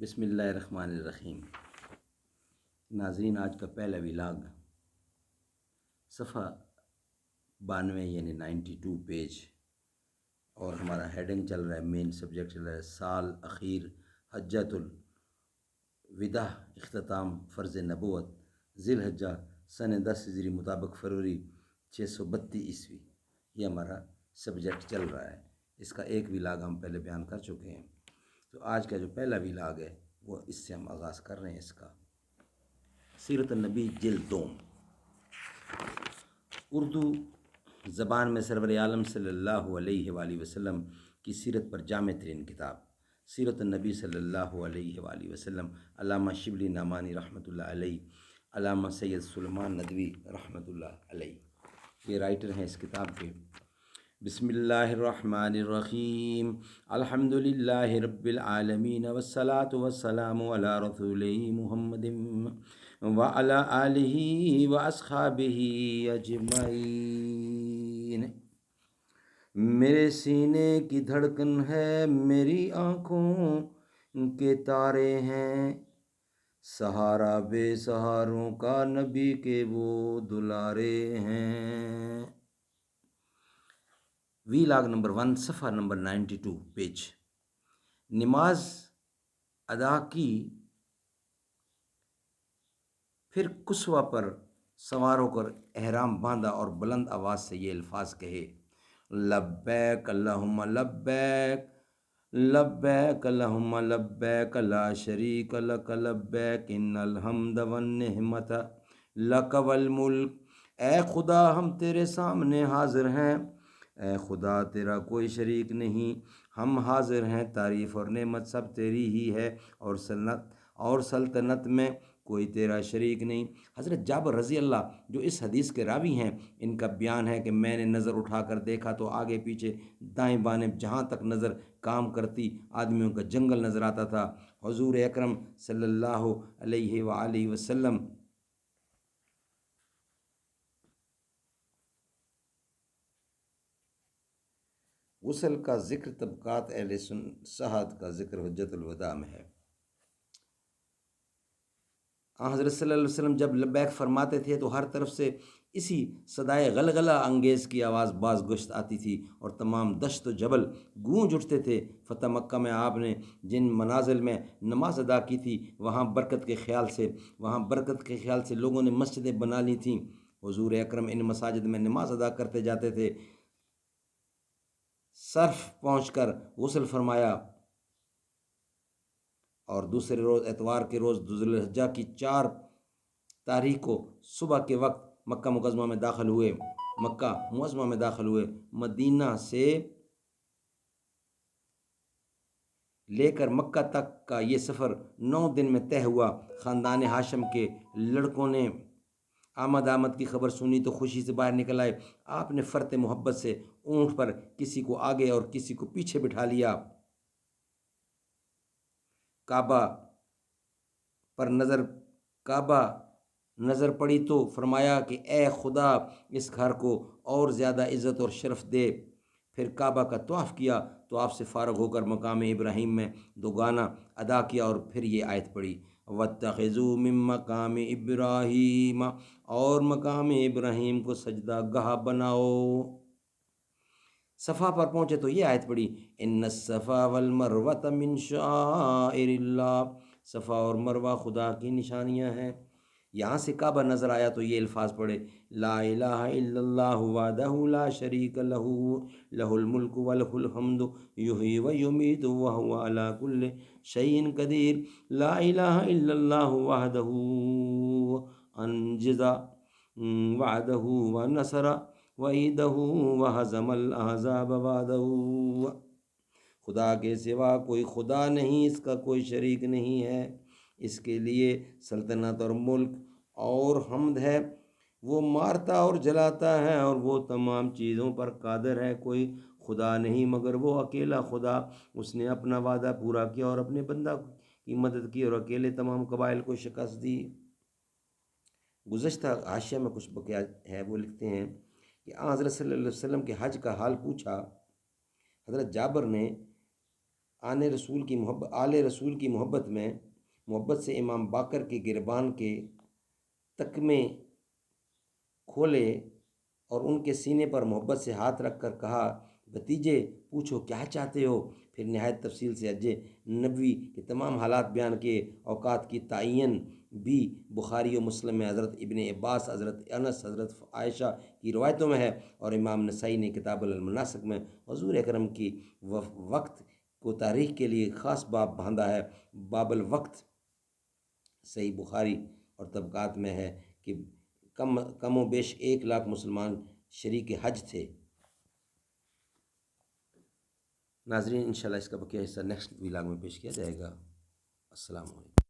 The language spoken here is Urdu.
بسم اللہ الرحمن الرحیم۔ ناظرین، آج کا پہلا ولاگ صفحہ 92 یعنی 92 پیج، اور ہمارا ہیڈنگ چل رہا ہے، مین سبجیکٹ چل رہا ہے سال اخیر حجۃ الوداع، اختتام فرض نبوت، ذی الحجہ سن 10 ہجری مطابق فروری 632 عیسوی۔ یہ ہمارا سبجیکٹ چل رہا ہے۔ اس کا ایک ولاگ ہم پہلے بیان کر چکے ہیں، تو آج کا جو پہلا ولاگ ہے وہ اس سے ہم آغاز کر رہے ہیں۔ اس کا سیرت النبی جلد دوم، اردو زبان میں سرور عالم صلی اللہ علیہ وآلہ وسلم کی سیرت پر جامع ترین کتاب سیرت النبی صلی اللہ علیہ وآلہ وسلم، علامہ شبلی نعمانی رحمۃ اللہ علیہ، علامہ سید سلیمان ندوی رحمۃ اللہ علیہ، یہ رائٹر ہیں اس کتاب کے۔ بسم اللہ الرحمن الرحیم، الحمد للہ رب العالمین، والصلاة والسلام علی رسولہ محمد وعلی آلہ واصحابہ اجمعین۔ میرے سینے کی دھڑکن ہے، میری آنکھوں کے تارے ہیں، سہارا بے سہاروں کا نبی کے وہ دلارے ہیں۔ ویلاگ نمبر 1، صفحہ نمبر 92 پیج۔ نماز ادا کی، پھر کسوہ پر سوار ہو کر احرام باندھا اور بلند آواز سے یہ الفاظ کہے: لبیک اللہم لبیک، لبیک اللہم لبیک، لا شریک لک لبیک، ان الحمد والنعمت لک والملک۔ اے خدا، ہم تیرے سامنے حاضر ہیں، اے خدا تیرا کوئی شریک نہیں، ہم حاضر ہیں، تعریف اور نعمت سب تیری ہی ہے، اور سلطنت میں کوئی تیرا شریک نہیں۔ حضرت جابر رضی اللہ جو اس حدیث کے راوی ہیں، ان کا بیان ہے کہ میں نے نظر اٹھا کر دیکھا تو آگے پیچھے دائیں بائیں جہاں تک نظر کام کرتی آدمیوں کا جنگل نظر آتا تھا۔ حضور اکرم صلی اللہ علیہ وآلہ وسلم غسل کا ذکر طبقات اہل سعد کا ذکر حجۃ الوداع میں ہے۔ حضرت صلی اللہ علیہ وسلم جب لبیک فرماتے تھے تو ہر طرف سے اسی صدائے غلغلہ انگیز کی آواز باز گشت آتی تھی اور تمام دشت و جبل گونج اٹھتے تھے۔ فتح مکہ میں آپ نے جن منازل میں نماز ادا کی تھی، وہاں برکت کے خیال سے لوگوں نے مسجدیں بنا لی تھیں۔ حضور اکرم ان مساجد میں نماز ادا کرتے جاتے تھے۔ صرف پہنچ کر غسل فرمایا اور دوسرے روز اتوار کے روز ذی الحجہ کی 4 تاریخ کو صبح کے وقت مکہ معظمہ میں داخل ہوئے۔ مدینہ سے لے کر مکہ تک کا یہ سفر 9 دن میں طے ہوا۔ خاندان ہاشم کے لڑکوں نے آمد کی خبر سنی تو خوشی سے باہر نکل آئے۔ آپ نے فرط محبت سے اونٹ پر کسی کو آگے اور کسی کو پیچھے بٹھا لیا۔ کعبہ نظر پڑی تو فرمایا کہ اے خدا، اس گھر کو اور زیادہ عزت اور شرف دے۔ پھر کعبہ کا طواف کیا تو آپ سے فارغ ہو کر مقام ابراہیم میں 2 گانا ادا کیا اور پھر یہ آیت پڑھی: وَاتَّخِذُوا مِن مَّقَامِ إِبْرَاهِيمَ، اور مقام ابراہیم کو سجدہ گاہ بناؤ۔ صفا پر پہنچے تو یہ آیت پڑھی: ان الصفا والمروۃ من شعائر اللہ، صفا اور مروہ خدا کی نشانیاں ہیں۔ یہاں سے کعبہ نظر آیا تو یہ الفاظ پڑھے: لا الہ الا اللہ وحدہ لا شریک لہ، لہ الملک ولہ الحمد یحیی و یمیت وہو علی کل شیء قدیر، لا الہ الا اللہ وحدہ انجز وعدہ ونصر وعیدہ وہزم الاحزاب وعدہ۔ خدا کے سوا کوئی خدا نہیں، اس کا کوئی شریک نہیں ہے، اس کے لیے سلطنت اور ملک اور حمد ہے، وہ مارتا اور جلاتا ہے اور وہ تمام چیزوں پر قادر ہے۔ کوئی خدا نہیں مگر وہ اکیلا خدا، اس نے اپنا وعدہ پورا کیا اور اپنے بندہ کی مدد کی اور اکیلے تمام قبائل کو شکست دی۔ گزشتہ حاشیہ میں کچھ بقیہ ہے، وہ لکھتے ہیں کہ حضرت صلی اللہ علیہ وسلم کے حج کا حال پوچھا۔ حضرت جابر نے آل رسول کی محبت سے امام باقر کے گربان کے تکمے کھولے اور ان کے سینے پر محبت سے ہاتھ رکھ کر کہا، بھتیجے پوچھو کیا چاہتے ہو؟ پھر نہایت تفصیل سے حج نبوی کے تمام حالات بیان کیے۔ اوقات کی تعین بھی بخاری و مسلم میں حضرت ابن عباس، حضرت انس، حضرت عائشہ کی روایتوں میں ہے، اور امام نسائی نے کتاب المناسک میں حضور اکرم کی وقت کو تاریخ کے لیے خاص باب باندھا ہے۔ باب الوقت صحیح بخاری اور طبقات میں ہے کہ کم و بیش 1,00,000 مسلمان شریک حج تھے۔ ناظرین انشاءاللہ اس کا بقیہ حصہ نیکسٹ ویلاگ میں پیش کیا جائے گا۔ السلام علیکم۔